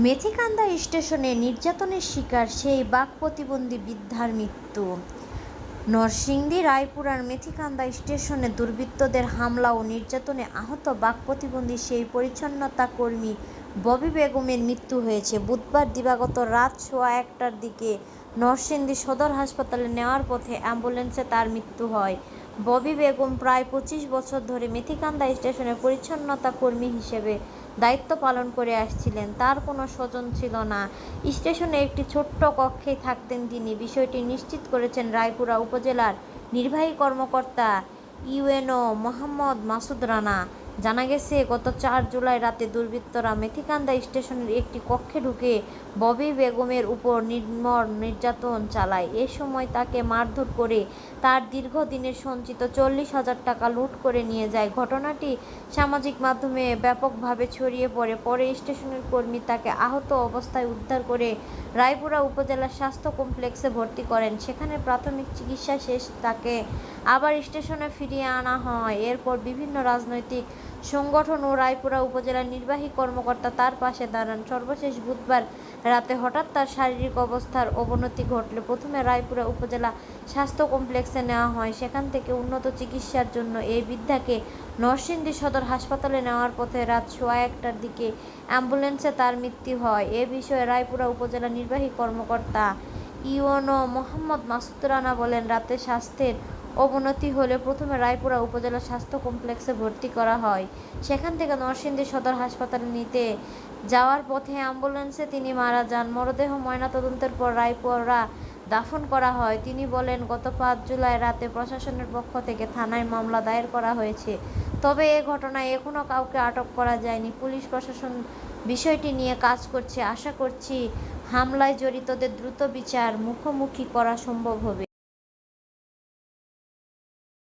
মেথিকান্দা স্টেশনে নির্যাতনের শিকার সেই বাক প্রতিবন্ধী বৃদ্ধার মৃত্যু। নরসিংদী রায়পুরার মেথিকান্দা স্টেশনে দুর্বৃত্তদের হামলা ও নির্যাতনে আহত বাক প্রতিবন্ধী সেই পরিচ্ছন্নতা কর্মী ববি বেগমের মৃত্যু হয়েছে বুধবার দিবাগত রাত 1:15টার দিকে। নরসিংদী সদর হাসপাতালে নেওয়ার পথে অ্যাম্বুলেন্সে তার মৃত্যু হয়। ববি বেগম প্রায় 25 বছর ধরে মেথিকান্দা স্টেশনে পরিচ্ছন্নতা কর্মী হিসেবে দায়িত্ব পালন করে আসছিলেন। তার কোনো স্বজন ছিল না। স্টেশনে একটি ছোট্ট কক্ষেই থাকতেন তিনি। বিষয়টি নিশ্চিত করেছেন রায়পুরা উপজেলার নির্বাহী কর্মকর্তা ইউএনও মোহাম্মদ মাসুদ রানা। জানা গেছে, গত 4 জুলাই রাতে দুর্বৃত্তরা মেথিকান্দা স্টেশনের একটি কক্ষে ঢুকে ববি বেগমের উপর নির্মম নির্যাতন চালায়। এ সময় তাকে মারধর করে তার দীর্ঘদিনের সঞ্চিত 40,000 টাকা লুট করে নিয়ে যায়। ঘটনাটি সামাজিক মাধ্যমে ব্যাপকভাবে ছড়িয়ে পড়ে। পরে স্টেশনের কর্মী তাকে আহত অবস্থায় উদ্ধার করে রায়পুরা উপজেলা স্বাস্থ্য কমপ্লেক্সে ভর্তি করেন। সেখানে প্রাথমিক চিকিৎসা শেষ তাকে আবার স্টেশনে ফিরিয়ে আনা হয়। এরপর বিভিন্ন রাজনৈতিক সংগঠন ও রায়পুরা উপজেলার নির্বাহী কর্মকর্তা তার পাশে দাঁড়ান। সর্বশেষ বুধবার রাতে হঠাৎ তার শারীরিক অবস্থার অবনতি ঘটলে প্রথমে রায়পুরা উপজেলা স্বাস্থ্য কমপ্লেক্সে নেওয়া হয়। সেখান থেকে উন্নত চিকিৎসার জন্য এই বৃদ্ধাকে নরসিংদী সদর হাসপাতালে নেওয়ার পথে রাত 1:15টার দিকে অ্যাম্বুলেন্সে তার মৃত্যু হয়। এ বিষয়ে রায়পুরা উপজেলা নির্বাহী কর্মকর্তা ইউএনও মোহাম্মদ মাসুদ রানা বলেন, রাতে স্বাস্থ্যের অবনতি হলে প্রথমে রায়পুরা উপজেলা স্বাস্থ্য কমপ্লেক্সে ভর্তি করা হয়। সেখান থেকে নরসিংদী সদর হাসপাতালে নিতে যাওয়ার পথে অ্যাম্বুলেন্সে তিনি মারা যান। মরদেহ ময়নাতদন্তের পর রায়পুরা দাফন করা হয়। তিনি বলেন, গত 5 জুলাই রাতে প্রশাসনের পক্ষ থেকে থানায় মামলা দায়ের করা হয়েছে। তবে এ ঘটনায় এখনও কাউকে আটক করা যায়নি। পুলিশ প্রশাসন বিষয়টি নিয়ে কাজ করছে। আশা করছি হামলায় জড়িতদের দ্রুত বিচার মুখোমুখি করা সম্ভব হবে।